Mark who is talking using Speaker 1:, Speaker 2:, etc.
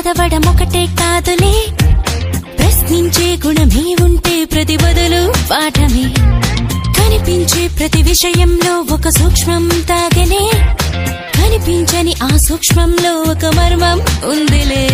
Speaker 1: చదవడం ఒకటే కాదులే, ప్రశ్నించే గుణమే ఉంటే ప్రతి బదులు పాఠమే. కనిపించే ప్రతి విషయంలో ఒక సూక్ష్మం తాగనే, కనిపించని ఆ సూక్ష్మంలో ఒక మర్మం ఉందిలే.